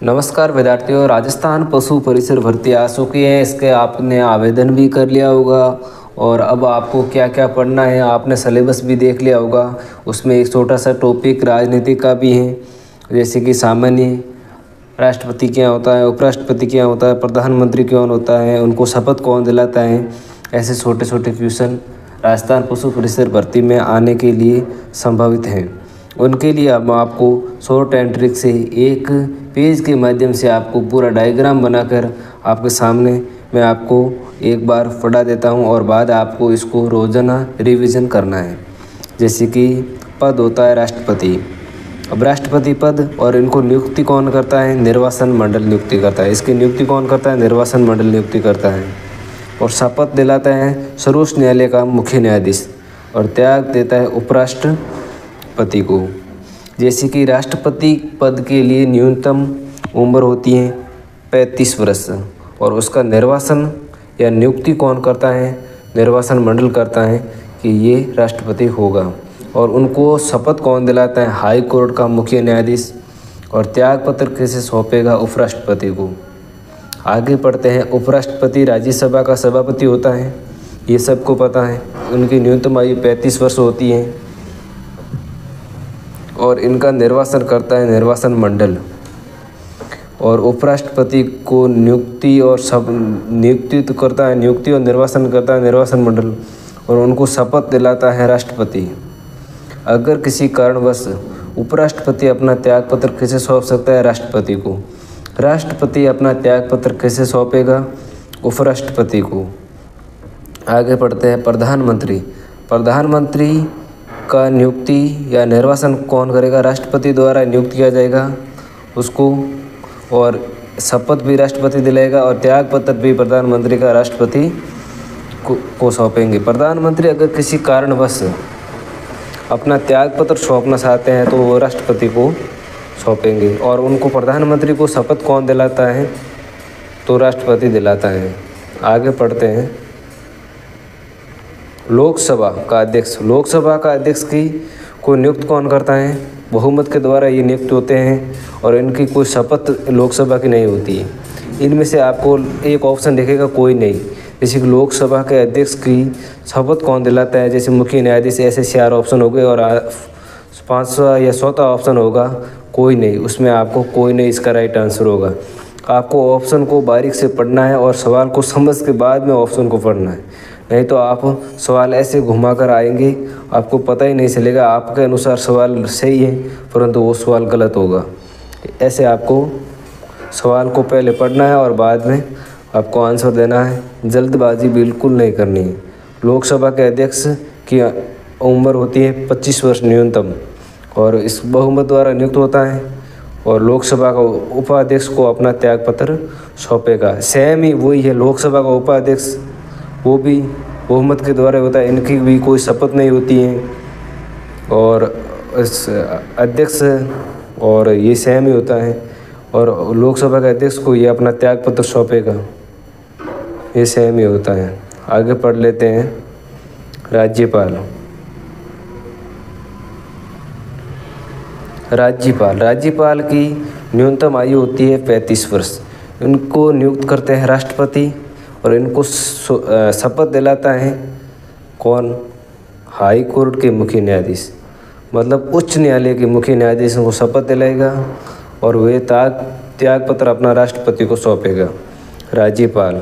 नमस्कार विद्यार्थियों, राजस्थान पशु परिसर भर्ती आ चुकी है। इसके आपने आवेदन भी कर लिया होगा और अब आपको क्या क्या पढ़ना है आपने सिलेबस भी देख लिया होगा। उसमें एक छोटा सा टॉपिक राजनीति का भी है, जैसे कि सामान्य राष्ट्रपति क्या होता है, उपराष्ट्रपति क्या होता है, प्रधानमंत्री कौन होता है, उनको शपथ कौन दिलाता है। ऐसे छोटे छोटे क्वेश्चन राजस्थान पशु परिसर भर्ती में आने के लिए संभावित हैं। उनके लिए अब आपको शॉर्ट एंड ट्रिक से एक पेज के माध्यम से आपको पूरा डायग्राम बनाकर आपके सामने मैं आपको एक बार पढ़ा देता हूं और बाद आपको इसको रोज़ाना रिवीजन करना है। जैसे कि पद होता है राष्ट्रपति। अब राष्ट्रपति पद और इनको नियुक्ति कौन करता है? निर्वाचन मंडल नियुक्ति करता है। इसकी नियुक्ति कौन करता है? निर्वाचन मंडल नियुक्ति करता है। और शपथ दिलाता है सर्वोच्च न्यायालय का मुख्य न्यायाधीश और त्याग देता है उपराष्ट्रपति को। जैसे कि राष्ट्रपति पद के लिए न्यूनतम उम्र होती है 35 वर्ष और उसका निर्वाचन या नियुक्ति कौन करता है? निर्वाचन मंडल करता है कि ये राष्ट्रपति होगा। और उनको शपथ कौन दिलाता है? हाई कोर्ट का मुख्य न्यायाधीश। और त्याग पत्र कैसे सौंपेगा? उपराष्ट्रपति को। आगे पढ़ते हैं। उपराष्ट्रपति राज्यसभा का सभापति होता है, ये सबको पता है। उनकी न्यूनतम आयु 35 वर्ष होती है और इनका निर्वाचन करता है निर्वाचन मंडल। और उपराष्ट्रपति को नियुक्ति और नियुक्ति करता है, नियुक्ति और निर्वाचन करता है निर्वाचन मंडल और उनको शपथ दिलाता है राष्ट्रपति। अगर किसी कारणवश उपराष्ट्रपति अपना त्यागपत्र कैसे सौंप सकता है? राष्ट्रपति को। राष्ट्रपति अपना त्यागपत्र कैसे सौंपेगा? उपराष्ट्रपति को। आगे पढ़ते हैं। प्रधानमंत्री। प्रधानमंत्री का नियुक्ति या निर्वाचन कौन करेगा? राष्ट्रपति द्वारा नियुक्त किया जाएगा उसको और शपथ भी राष्ट्रपति दिलाएगा और त्यागपत्र भी प्रधानमंत्री का राष्ट्रपति को सौंपेंगे। प्रधानमंत्री अगर किसी कारणवश अपना त्यागपत्र सौंपना चाहते हैं तो वो राष्ट्रपति को सौंपेंगे और उनको प्रधानमंत्री को शपथ कौन दिलाता है? तो राष्ट्रपति दिलाता है। आगे पढ़ते हैं। लोकसभा का अध्यक्ष। लोकसभा का अध्यक्ष को नियुक्त कौन करता है? बहुमत के द्वारा ये नियुक्त होते हैं और इनकी कोई शपथ लोकसभा की नहीं होती है। इनमें से आपको एक ऑप्शन दिखेगा कोई नहीं। जैसे कि लोकसभा के अध्यक्ष की शपथ कौन दिलाता है? जैसे मुख्य न्यायाधीश, ऐसे 4 ऑप्शन हो गए और 5वां या 6वां ऑप्शन होगा कोई नहीं। उसमें आपको कोई नहीं इसका राइट आंसर होगा। आपको ऑप्शन को बारीक से पढ़ना है और सवाल को समझ के बाद में ऑप्शन को पढ़ना है, नहीं तो आप सवाल ऐसे घुमा कर आएंगे आपको पता ही नहीं चलेगा। आपके अनुसार सवाल सही है परंतु वो सवाल गलत होगा। ऐसे आपको सवाल को पहले पढ़ना है और बाद में आपको आंसर देना है। जल्दबाजी बिल्कुल नहीं करनी है। लोकसभा के अध्यक्ष की उम्र होती है 25 वर्ष न्यूनतम और इस बहुमत द्वारा नियुक्त होता है और लोकसभा का उपाध्यक्ष को अपना त्यागपत्र सौंपेगा। सेम ही वही है। लोकसभा का उपाध्यक्ष वो भी बहुमत के द्वारा होता है, इनकी भी कोई शपथ नहीं होती है और इस अध्यक्ष और ये सेम ही होता है और लोकसभा के अध्यक्ष को ये अपना त्यागपत्र सौंपेगा, ये सेम ही होता है। आगे पढ़ लेते हैं। राज्यपाल। राज्यपाल की न्यूनतम आयु होती है 35 वर्ष। इनको नियुक्त करते हैं राष्ट्रपति और इनको शपथ दिलाता है कौन? हाई कोर्ट के मुख्य न्यायाधीश, मतलब उच्च न्यायालय के मुख्य न्यायाधीश को शपथ दिलाएगा और वे त्यागपत्र अपना राष्ट्रपति को सौंपेगा। राज्यपाल।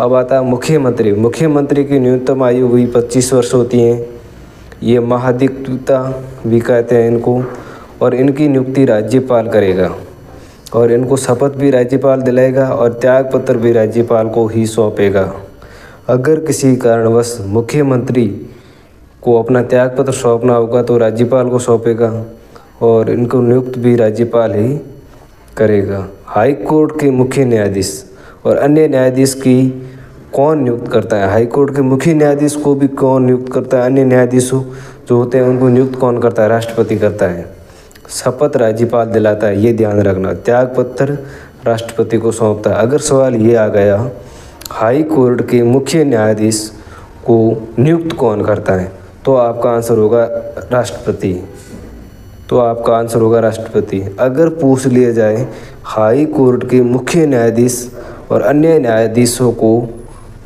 अब आता है मुख्यमंत्री। मुख्यमंत्री की न्यूनतम आयु भी 25 वर्ष होती है। ये महाधिवक्ता भी कहते हैं इनको और इनकी नियुक्ति राज्यपाल करेगा और इनको शपथ भी राज्यपाल दिलाएगा और त्यागपत्र भी राज्यपाल को ही सौंपेगा। अगर किसी कारणवश मुख्यमंत्री को अपना त्यागपत्र सौंपना होगा तो राज्यपाल को सौंपेगा और इनको नियुक्त भी राज्यपाल ही करेगा। हाई कोर्ट के मुख्य न्यायाधीश और अन्य न्यायाधीश की कौन नियुक्त करता है? हाई कोर्ट के मुख्य न्यायाधीश को भी कौन नियुक्त करता है? अन्य न्यायाधीशों जो होते हैं उनको नियुक्त कौन करता है? राष्ट्रपति करता है। शपथ राज्यपाल दिलाता है, ये ध्यान रखना। त्यागपत्र राष्ट्रपति को सौंपता है। अगर सवाल ये आ गया हाई कोर्ट के मुख्य न्यायाधीश को नियुक्त कौन करता है तो आपका आंसर होगा राष्ट्रपति। तो आपका आंसर होगा राष्ट्रपति। अगर पूछ लिया जाए हाई कोर्ट के मुख्य न्यायाधीश और अन्य न्यायाधीशों को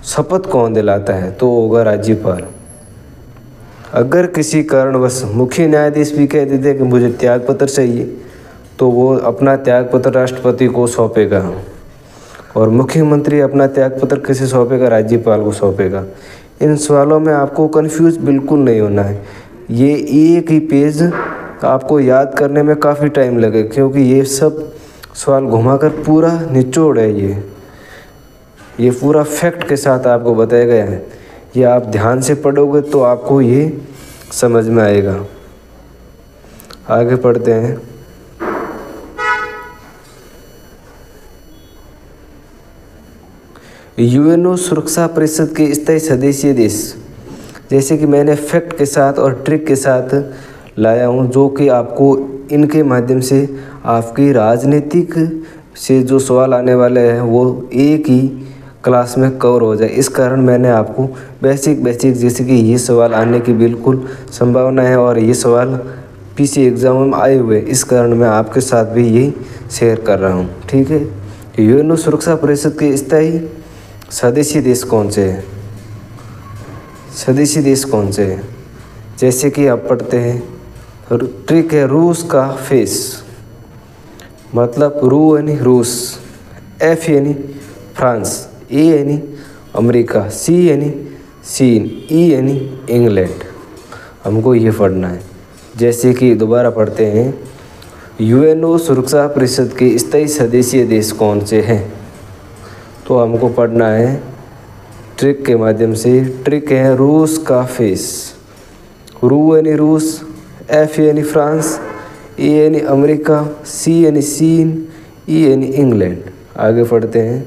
शपथ कौन दिलाता है, तो होगा राज्यपाल। अगर किसी कारणवश मुख्य न्यायाधीश भी कह देते कि मुझे त्यागपत्र चाहिए, तो वो अपना त्यागपत्र राष्ट्रपति को सौंपेगा, और मुख्यमंत्री अपना त्यागपत्र किसे सौंपेगा, राज्यपाल को सौंपेगा। इन सवालों में आपको कंफ्यूज बिल्कुल नहीं होना है। ये एक ही पेज आपको याद करने में काफ़ी टाइम लगे, क्योंकि ये सब सवाल घुमाकर पूरा निचोड़ है। ये पूरा फैक्ट के साथ आपको बताया गया है। ये आप ध्यान से पढ़ोगे तो आपको ये समझ में आएगा। आगे पढ़ते हैं। यूएनओ सुरक्षा परिषद के स्थायी सदस्य देश, जैसे कि मैंने फैक्ट के साथ और ट्रिक के साथ लाया हूँ, जो कि आपको इनके माध्यम से आपकी राजनीतिक से जो सवाल आने वाले हैं वो एक ही क्लास में कवर हो जाए। इस कारण मैंने आपको बेसिक जैसे कि ये सवाल आने की बिल्कुल संभावना है और ये सवाल पीसी एग्जाम में आए हुए, इस कारण मैं आपके साथ भी ये शेयर कर रहा हूँ। ठीक है, यूएनओ सुरक्षा परिषद के स्थायी सदस्य देश कौन से हैं? सदस्य देश कौन से हैं? जैसे कि आप पढ़ते हैं, ट्रिक है रूस का फेस, मतलब रू यानी रूस, एफ यानी फ्रांस, ए यानी अमेरिका, सी यानी चीन, ई यानी इंग्लैंड। हमको ये पढ़ना है। जैसे कि दोबारा पढ़ते हैं, यूएनओ सुरक्षा परिषद के स्थायी सदस्य देश कौन से हैं? तो हमको पढ़ना है ट्रिक के माध्यम से। ट्रिक है रूस का फेस, रू यानी रूस, एफ यानी फ्रांस, ए यानी अमेरिका, सी यानी चीन, ई यानी इंग्लैंड। आगे पढ़ते हैं।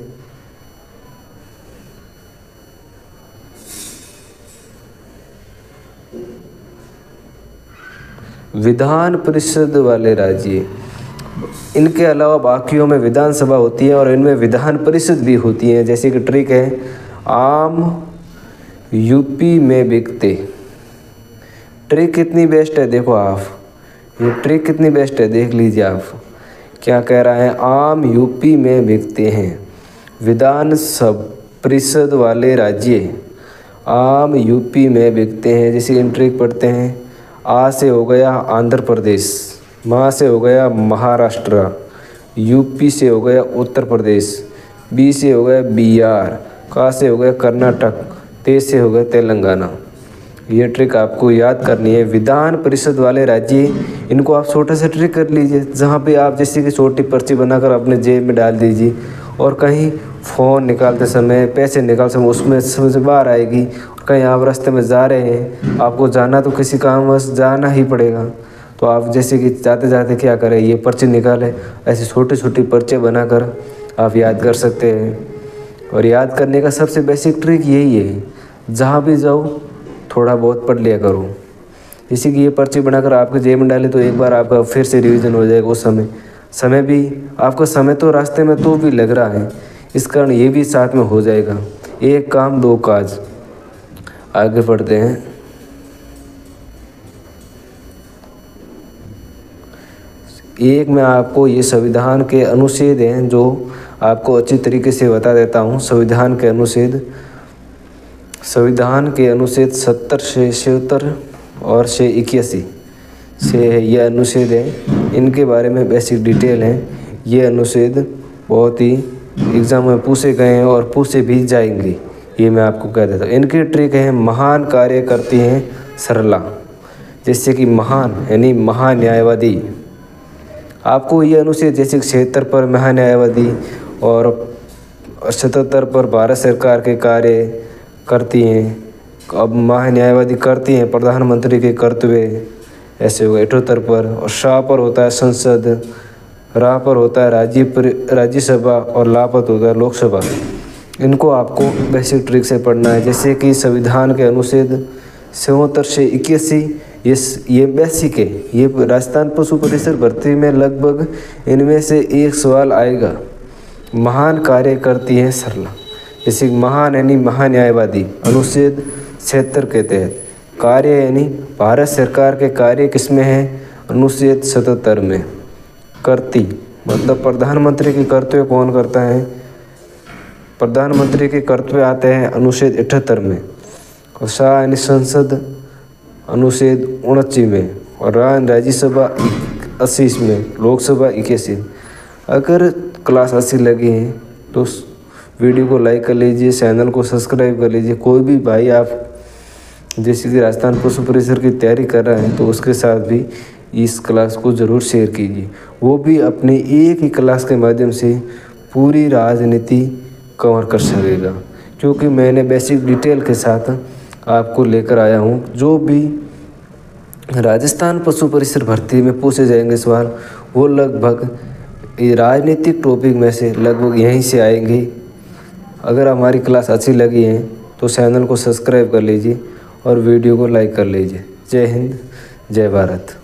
विधान परिषद वाले राज्य, इनके अलावा बाकियों में विधानसभा होती है और इनमें विधान परिषद भी होती है। जैसे कि ट्रिक है आम यूपी में बिकते। ट्रिक कितनी बेस्ट है, देखो आप ये ट्रिक कितनी बेस्ट है, देख लीजिए आप क्या कह रहा है। आम यूपी में बिकते हैं। विधान परिषद वाले राज्य आम यूपी में बिकते हैं। जैसे इन ट्रिक पढ़ते हैं, आ से हो गया आंध्र प्रदेश, माँ से हो गया महाराष्ट्र, यूपी से हो गया उत्तर प्रदेश, बी से हो गया बिहार, का से हो गया कर्नाटक, ते से हो गया तेलंगाना। ये ट्रिक आपको याद करनी है। विधान परिषद वाले राज्य, इनको आप छोटा सा ट्रिक कर लीजिए, जहाँ पे आप जैसे कि छोटी पर्ची बनाकर अपने जेब में डाल दीजिए और कहीं फ़ोन निकालते समय, पैसे निकालते समय उसमें समझ बाहर आएगी। कहीं आप रास्ते में जा रहे हैं, आपको जाना तो किसी काम बस जाना ही पड़ेगा, तो आप जैसे कि जाते जाते क्या करें, ये पर्ची निकालें, ऐसी छोटी छोटी पर्चे बनाकर आप याद कर सकते हैं। और याद करने का सबसे बेसिक ट्रिक यही है, जहाँ भी जाओ थोड़ा बहुत पढ़ लिया करो। जैसे कि ये पर्ची बनाकर आपके जेब में डाले तो एक बार आपका फिर से रिवीजन हो जाएगा। उस समय भी आपका समय तो रास्ते में तो भी लग रहा है, इस कारण ये भी साथ में हो जाएगा। एक काम दो काज। आगे पढ़ते हैं। एक मैं आपको ये संविधान के अनुच्छेद हैं जो आपको अच्छी तरीके से बता देता हूँ। संविधान के अनुच्छेद 70 से 76 और से 81 से है ये अनुच्छेद है। इनके बारे में बेसिक डिटेल है। ये अनुच्छेद बहुत ही एग्ज़ाम में पूछे गए हैं और पूछे भी जाएंगे, ये मैं आपको कह देता हूँ। इनकी ट्रिक है महान कार्य करती हैं सरला। जैसे कि महान यानी महान्यायवादी, आपको ये अनुच्छेद जैसे 76 पर महान्यायवादी और 77 पर भारत सरकार के कार्य करती हैं। अब महान्यायवादी करती हैं प्रधानमंत्री के कर्तव्य, ऐसे हो 78 पर। और शाह पर होता है संसद, रा पर होता है राज्यसभा और ला पर होता है लोकसभा। इनको आपको बेसिक ट्रिक से पढ़ना है। जैसे कि संविधान के अनुच्छेद 77 से 81 ये बेसिक है। ये राजस्थान पशु परिसर भर्ती में लगभग इनमें से एक सवाल आएगा। महान कार्य करती हैं सरला। जैसे महान यानी महान्यायवादी, अनुच्छेद 76 के तहत। कार्य यानी भारत सरकार के कार्य किसमें हैं, अनुच्छेद 77 में। कर्ती मतलब प्रधानमंत्री के कर्तव्य कौन करता है? प्रधानमंत्री के कर्तव्य आते हैं अनुच्छेद 78 में, और यानी संसद अनुच्छेद 79 में, और राज्यसभा 80 में, लोकसभा 81। अगर क्लास 80 लगी है तो वीडियो को लाइक कर लीजिए, चैनल को सब्सक्राइब कर लीजिए। कोई भी भाई आप जैसे कि राजस्थान पशु परिसर की तैयारी कर रहे हैं तो उसके साथ भी इस क्लास को ज़रूर शेयर कीजिए। वो भी अपने एक ही क्लास के माध्यम से पूरी राजनीति कवर कर सकेगा, क्योंकि मैंने बेसिक डिटेल के साथ आपको लेकर आया हूँ। जो भी राजस्थान पशु परिसर भर्ती में पूछे जाएंगे सवाल, वो लगभग ये राजनीतिक टॉपिक में से लगभग यहीं से आएंगे। अगर हमारी क्लास अच्छी लगी है तो चैनल को सब्सक्राइब कर लीजिए और वीडियो को लाइक कर लीजिए। जय हिंद, जय भारत।